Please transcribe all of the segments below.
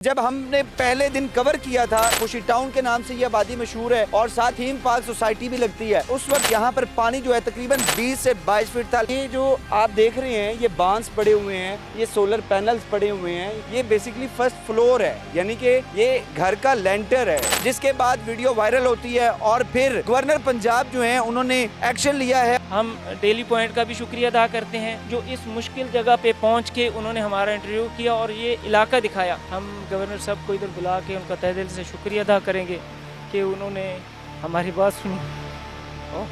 जब हमने पहले दिन कवर किया था, खुशी टाउन के नाम से ये आबादी मशहूर है और साथ ही पार्क सोसाइटी भी लगती है। उस वक्त यहाँ पर पानी जो है तकरीबन 20 से 22 फीट था। ये जो आप देख रहे हैं ये बांस पड़े हुए हैं, ये सोलर पैनल्स पड़े हुए हैं, ये बेसिकली फर्स्ट फ्लोर है, यानी कि ये घर का लेंटर है। जिसके बाद वीडियो वायरल होती है और फिर गवर्नर पंजाब जो है उन्होंने एक्शन लिया है। हम डेली पॉइंट का भी शुक्रिया अदा करते हैं जो इस मुश्किल जगह पे पहुंच के उन्होंने हमारा इंटरव्यू किया और ये इलाका दिखाया। हम गवर्नर साहब को इधर बुला के उनका तहे दिल से शुक्रिया अदा करेंगे कि उन्होंने हमारी बात सुनी और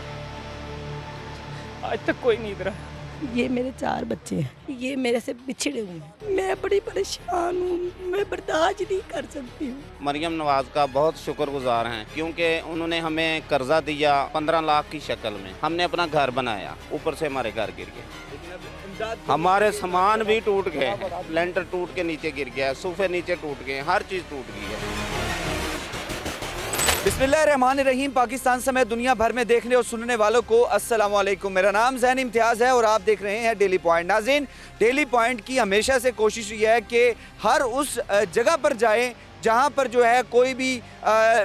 आज तक कोई नहीं इधर आया। ये मेरे 4 बच्चे हैं, ये मेरे से बिछड़े हुए हैं। मैं बड़ी परेशान हूँ, मैं बर्दाश्त नहीं कर सकती हूँ। मरियम नवाज का बहुत शुक्रगुजार हैं क्योंकि उन्होंने हमें कर्जा दिया 15 लाख की शक्ल में। हमने अपना घर बनाया, ऊपर से हमारे घर गिर गए, हमारे सामान भी टूट गए, लेंटर टूट के नीचे गिर गया, सोफे नीचे टूट गए, हर चीज़ टूट गई है। बिस्मिल्लाहिर्रहमानिर्रहीम। पाकिस्तान समेत दुनिया भर में देखने और सुनने वालों को अस्सलाम वालेकुम। मेरा नाम ज़ैन इम्तियाज़ है और आप देख रहे हैं डेली पॉइंट। नाज़रीन, डेली पॉइंट की हमेशा से कोशिश ये है कि हर उस जगह पर जाएं जहाँ पर जो है कोई भी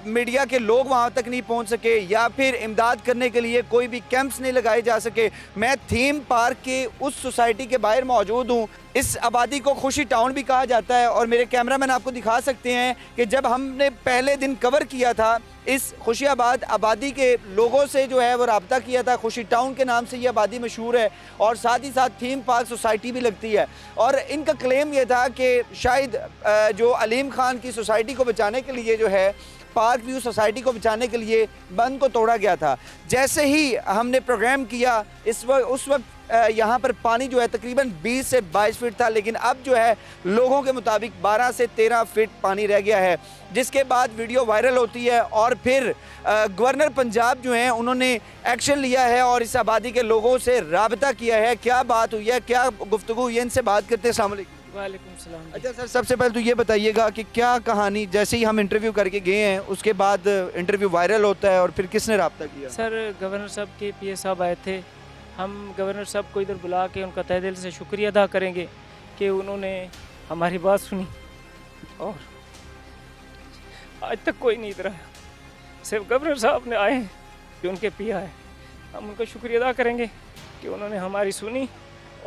मीडिया के लोग वहाँ तक नहीं पहुँच सके या फिर इमदाद करने के लिए कोई भी कैंप्स नहीं लगाए जा सके। मैं थीम पार्क के उस सोसाइटी के बाहर मौजूद हूँ। इस आबादी को खुशी टाउन भी कहा जाता है और मेरे कैमरामैन आपको दिखा सकते हैं कि जब हमने पहले दिन कवर किया था इस खुशियाबाद आबादी के लोगों से जो है वो रब्ता किया था। खुशी टाउन के नाम से ये आबादी मशहूर है और साथ ही साथ थीम पार्क सोसाइटी भी लगती है और इनका क्लेम ये था कि शायद जो अलीम खान की सोसाइटी को बचाने के लिए जो है पार्क व्यू सोसाइटी को बचाने के लिए बंद को तोड़ा गया था। जैसे ही हमने प्रोग्राम किया उस वक्त यहाँ पर पानी जो है तकरीबन 20 से 22 फीट था, लेकिन अब जो है लोगों के मुताबिक 12 से 13 फीट पानी रह गया है। जिसके बाद वीडियो वायरल होती है और फिर गवर्नर पंजाब जो हैं उन्होंने एक्शन लिया है और इस आबादी के लोगों से राबता किया है। क्या बात हुई है, क्या गुफ्तगू हुई है, इनसे बात करते हैं। अस्सलाम वालेकुम। वालेकुम सलाम। अच्छा सर, सबसे पहले तो ये बताइएगा कि क्या कहानी, जैसे ही हम इंटरव्यू करके गए हैं उसके बाद इंटरव्यू वायरल होता है और फिर किसने रब्ता किया? सर, गवर्नर साहब के पीए साहब आए थे। हम गवर्नर साहब को इधर बुला के उनका तहे दिल से शुक्रिया अदा करेंगे कि उन्होंने हमारी बात सुनी और आज तक कोई नहीं इधर आया। सिर्फ गवर्नर साहब ने आए जो उनके पिया है। हम उनका शुक्रिया अदा करेंगे कि उन्होंने हमारी सुनी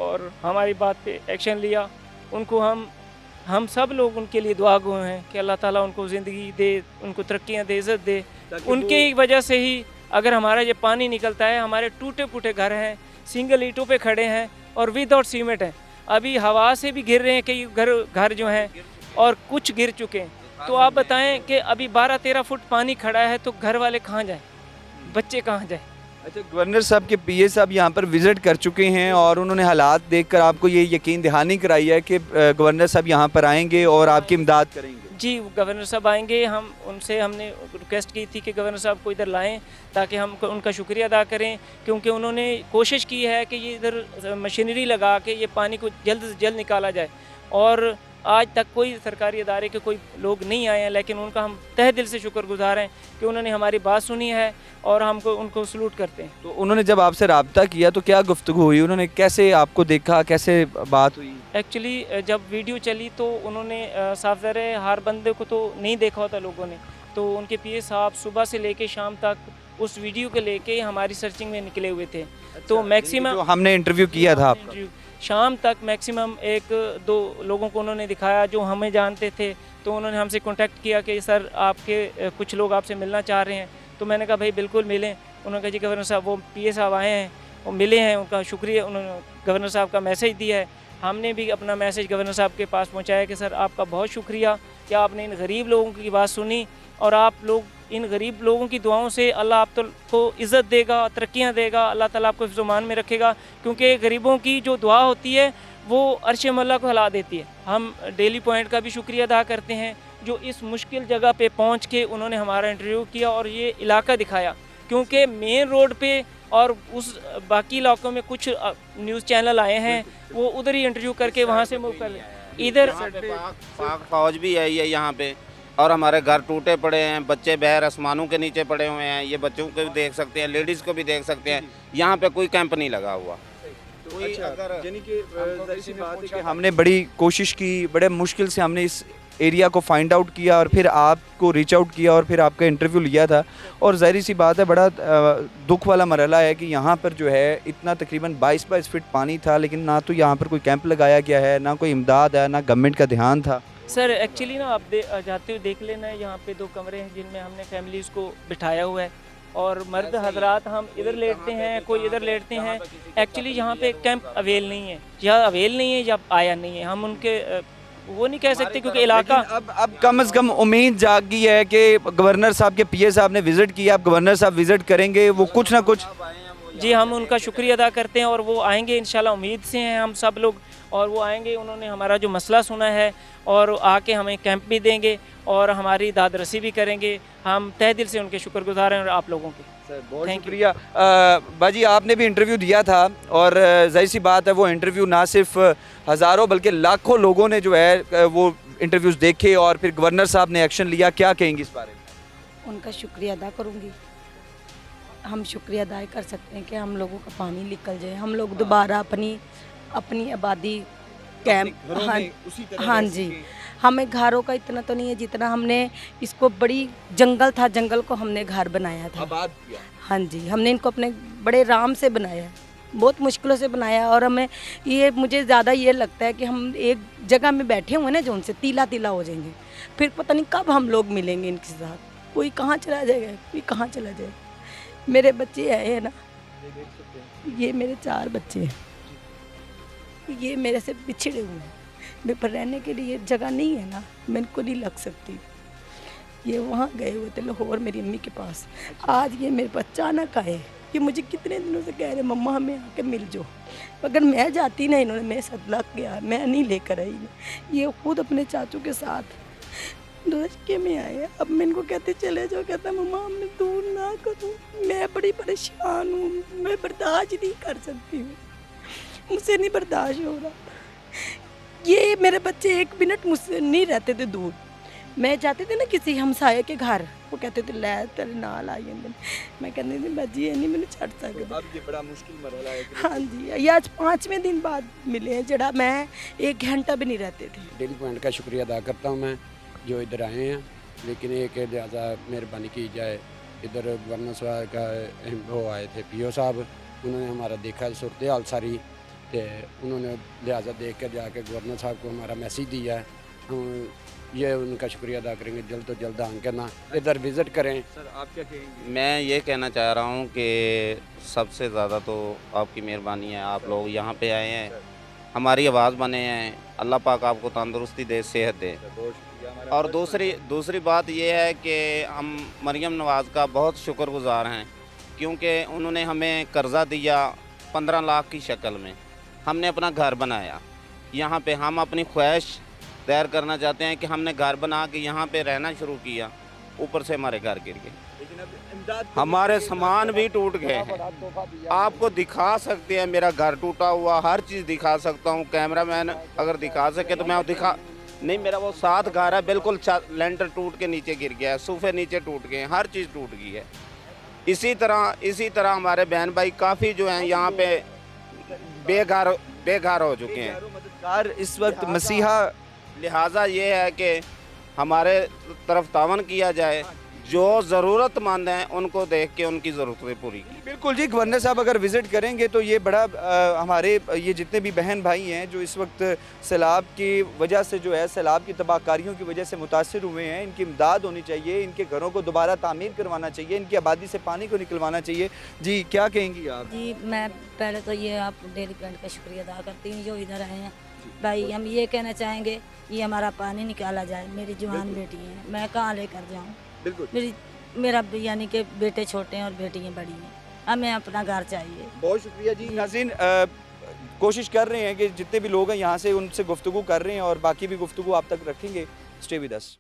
और हमारी बात पे एक्शन लिया। उनको हम सब लोग उनके लिए दुआ गो हैं कि अल्लाह ताला उनको ज़िंदगी दे, उनको तरक्कियाँ दे, इज़्ज़त दे। उनकी वजह से ही अगर हमारा ये पानी निकलता है। हमारे टूटे फूटे घर हैं, सिंगल ईंटों पे खड़े हैं और विदाउट सीमेंट हैं। अभी हवा से भी गिर रहे हैं कई घर जो हैं और कुछ गिर चुके हैं। तो आप बताएं कि अभी 12-13 फुट पानी खड़ा है तो घर वाले कहाँ जाएं, बच्चे कहाँ जाएं? अच्छा, गवर्नर साहब के पीए साहब यहाँ पर विज़िट कर चुके हैं और उन्होंने हालात देखकर आपको ये यकीन दहानी कराई है कि गवर्नर साहब यहाँ पर आएंगे और आपकी इमदाद करेंगे? जी, गवर्नर साहब आएंगे। हमने रिक्वेस्ट की थी कि गवर्नर साहब को इधर लाएं ताकि हम उनका शुक्रिया अदा करें क्योंकि उन्होंने कोशिश की है कि ये इधर मशीनरी लगा के ये पानी को जल्द से जल्द निकाला जाए और आज तक कोई सरकारी इदारे के कोई लोग नहीं आए हैं, लेकिन उनका हम तहे दिल से शुक्रगुजार हैं कि उन्होंने हमारी बात सुनी है और हमको उनको सलूट करते हैं। तो उन्होंने जब आपसे रब्ता किया तो क्या गुफ्तगू हुई, उन्होंने कैसे आपको देखा, कैसे बात हुई? एक्चुअली जब वीडियो चली तो उन्होंने साफ ज़ाहिर है हर बंदे को तो नहीं देखा होता लोगों ने, तो उनके पीए साहब सुबह से लेके शाम तक उस वीडियो को लेके हमारी सर्चिंग में निकले हुए थे। तो मैक्सिमम हमने इंटरव्यू किया था आपका, शाम तक मैक्सिमम 1-2 लोगों को उन्होंने दिखाया जो हमें जानते थे। तो उन्होंने हमसे कांटेक्ट किया कि सर आपके कुछ लोग आपसे मिलना चाह रहे हैं। तो मैंने कहा भाई बिल्कुल मिलें। उन्होंने कहा जी गवर्नर साहब, वो पीए साहब आए हैं, वो मिले हैं, उनका शुक्रिया। उन्होंने गवर्नर साहब का मैसेज दिया है, हमने भी अपना मैसेज गवर्नर साहब के पास पहुँचाया कि सर आपका बहुत शुक्रिया कि आपने इन गरीब लोगों की बात सुनी और आप लोग इन गरीब लोगों की दुआओं से अल्लाह आप को इज़्ज़त देगा, तरक्कियाँ देगा, अल्लाह ताला आपको हिफ्ज़-ओ-मान में रखेगा क्योंकि गरीबों की जो दुआ होती है वो अर्श मौला को हिला देती है। हम डेली पॉइंट का भी शुक्रिया अदा करते हैं जो इस मुश्किल जगह पे पहुंच के उन्होंने हमारा इंटरव्यू किया और ये इलाका दिखाया क्योंकि मेन रोड पे और उस बाकी इलाकों में कुछ न्यूज़ चैनल आए हैं वो उधर ही इंटरव्यू करके वहाँ से मूव कर इधर पाक फौज भी आई है यहाँ पे और हमारे घर टूटे पड़े हैं, बच्चे बहर आसमानों के नीचे पड़े हुए हैं। ये बच्चों को भी देख सकते हैं, लेडीज़ को भी देख सकते हैं। यहाँ पे कोई कैंप नहीं लगा हुआ। यानी कि हमने बड़ी कोशिश की, बड़े मुश्किल से हमने इस एरिया को फाइंड आउट किया और फिर आपको रीच आउट किया और फिर आपका इंटरव्यू लिया था। और ज़ाहिर सी बात है, बड़ा दुख वाला मरहला है कि यहाँ पर जो है इतना तकरीबन 22 फीट पानी था, लेकिन ना तो यहाँ पर कोई कैंप लगाया गया है, ना कोई इमदाद है, ना गवर्नमेंट का ध्यान था। सर एक्चुअली ना आप जाते हुए देख लेना, यहाँ पे 2 कमरे हैं जिनमें हमने फैमिलीज़ को बिठाया हुआ है और मर्द हजरात हम इधर लेटते हैं, कोई इधर लेटते हैं। एक्चुअली यहाँ पे कैंप अवेल नहीं है, या अवेल नहीं है या आया नहीं है। हम उनके वो नहीं कह सकते क्योंकि इलाका अब कम से कम उम्मीद जाग गई है कि गवर्नर साहब के पीए साहब ने विज़िट किया, अब गवर्नर साहब विज़िट करेंगे, वो कुछ ना कुछ। जी हम उनका शुक्रिया अदा करते हैं और वो आएंगे इंशाल्लाह, उम्मीद से हैं हम सब लोग। और वो आएंगे, उन्होंने हमारा जो मसला सुना है और आके हमें कैंप भी देंगे और हमारी दादरसी भी करेंगे। हम तहे दिल से उनके शुक्रगुजार हैं और आप लोगों के। सर बहुत Thank you. शुक्रिया। बाजी आपने भी इंटरव्यू दिया था और जाहिर सी बात है वो इंटरव्यू ना सिर्फ हज़ारों बल्कि लाखों लोगों ने जो है वो इंटरव्यूज़ देखे और फिर गवर्नर साहब ने एक्शन लिया। क्या कहेंगी इस बारे में? उनका शुक्रिया अदा करूँगी। हम शुक्रिया अदा कर सकते हैं कि हम लोगों का पानी निकल जाए, हम लोग दोबारा अपनी आबादी कैंप। हाँ जी, हमें घरों का इतना तो नहीं है जितना हमने इसको, बड़ी जंगल था, जंगल को हमने घर बनाया था। आबाद किया। हाँ जी, हमने इनको अपने बड़े आराम से बनाया है, बहुत मुश्किलों से बनाया। और हमें ये, मुझे ज़्यादा ये लगता है कि हम एक जगह में बैठे हुए ना जो उनसे तीला तीला हो जाएंगे, फिर पता नहीं कब हम लोग मिलेंगे इनके साथ। कोई कहाँ चला जाएगा, कोई कहाँ चला जाएगा। मेरे बच्चे आए हैं ना, ये मेरे 4 बच्चे हैं, ये मेरे से बिछड़े हुए हैं। मेरे पर रहने के लिए जगह नहीं है ना, मैं इनको नहीं लग सकती। ये वहाँ गए हुए थे लाहौर मेरी अम्मी के पास। आज ये मेरे पास अचानक आए, कि मुझे कितने दिनों से कह रहे मम्मा हमें आके मिल जाओ। अगर मैं जाती ना, इन्होंने मेरे साथ लग गया, मैं नहीं लेकर आई। ये खुद अपने चाचू के साथ के में आए। अब मैं इनको कहते चले जाओ, कहता मम्मा हमें दूर ना करो, मैं बड़ी परेशान हूँ, मैं बर्दाश्त नहीं कर सकती हूँ, मुझसे नहीं बर्दाश्त हो रहा। ये मेरे बच्चे 1 मिनट मुझसे नहीं रहते थे दूर। मैं जाते थे ना किसी हमसाये के घर, वो कहते थे लै तेरे नाल आई जंदे, मैं कहती थी बाजी ये नहीं मैंने छड़ सकता। अब ये बड़ा मुश्किल मरहला है। हाँ जी, ये आज 5वें दिन बाद मिले हैं, जड़ा मैं 1 घंटा भी नहीं रहते थे। डेली पॉइंट का शुक्रिया अदा करता हूँ मैं जो इधर आए हैं, लेकिन एक लिहाजा मेहरबानी की जाए। इधर गवर्नर साहब का वो आए थे पीओ साहब, उन्होंने हमारा देखा सूरत हाल सारी, तो उन्होंने लिहाजा देख कर जाके गवर्नर साहब को हमारा मैसेज दिया है। हम ये उनका शुक्रिया अदा करेंगे, जल्द तो जल्द आके ना इधर विज़िट करें। सर आप क्या कहेंगे? मैं ये कहना चाह रहा हूँ कि सबसे ज़्यादा तो आपकी मेहरबानी है, आप लोग यहाँ पे आए हैं, हमारी आवाज़ बने हैं। अल्लाह पाक आपको तंदुरुस्ती दे, सेहत दे। और दूसरी बात यह है कि हम मरियम नवाज़ का बहुत शुक्रगुज़ार हैं, क्योंकि उन्होंने हमें कर्ज़ा दिया 15 लाख की शक्ल में। हमने अपना घर बनाया यहाँ पे। हम अपनी ख्वाहिश तैयार करना चाहते हैं कि हमने घर बना के यहाँ पे रहना शुरू किया, ऊपर से हमारे घर गिर गए, लेकिन अब इमदाद हमारे सामान भी टूट गए हैं। आपको दिखा सकते हैं, मेरा घर टूटा हुआ, हर चीज़ दिखा सकता हूँ। कैमरामैन अगर दिखा सके तो मैं दिखा नहीं। मेरा वो 7 घर है, बिल्कुल लेंटर टूट के नीचे गिर गया है, सोफे नीचे टूट गए हैं, हर चीज़ टूट गई है। इसी तरह हमारे बहन भाई काफ़ी जो हैं यहाँ पे बेघर हो चुके हैं। मददगार इस वक्त मसीहा, लिहाजा ये है कि हमारे तरफ तावन किया जाए, जो ज़रूरतमंद हैं उनको देख के उनकी ज़रूरतें पूरी की। बिल्कुल जी। गवर्नर साहब अगर विज़िट करेंगे तो ये बड़ा हमारे ये जितने भी बहन भाई हैं जो इस वक्त सैलाब की वजह से जो है, सैलाब की तबाहकारियों की वजह से मुतासर हुए हैं, इनकी इमदाद होनी चाहिए, इनके घरों को दोबारा तामीर करवाना चाहिए, इनकी आबादी से पानी को निकलवाना चाहिए। जी क्या कहेंगी आप? जी मैं पहले तो ये आप डेली पॉइंट का शुक्रिया अदा करती हूँ जो इधर आए हैं। भाई हम ये कहना चाहेंगे ये हमारा पानी निकाला जाए। मेरी जवान बेटी है, मैं कहाँ लेकर जाऊँ? बिल्कुल। मेरा यानी कि बेटे छोटे हैं और बेटियाँ बड़ी हैं, हमें अपना घर चाहिए। बहुत शुक्रिया जी। नाज़रीन कोशिश कर रहे हैं कि जितने भी लोग हैं यहाँ से उनसे गुफ्तगू कर रहे हैं और बाकी भी गुफ्तगू आप तक रखेंगे। Stay with us.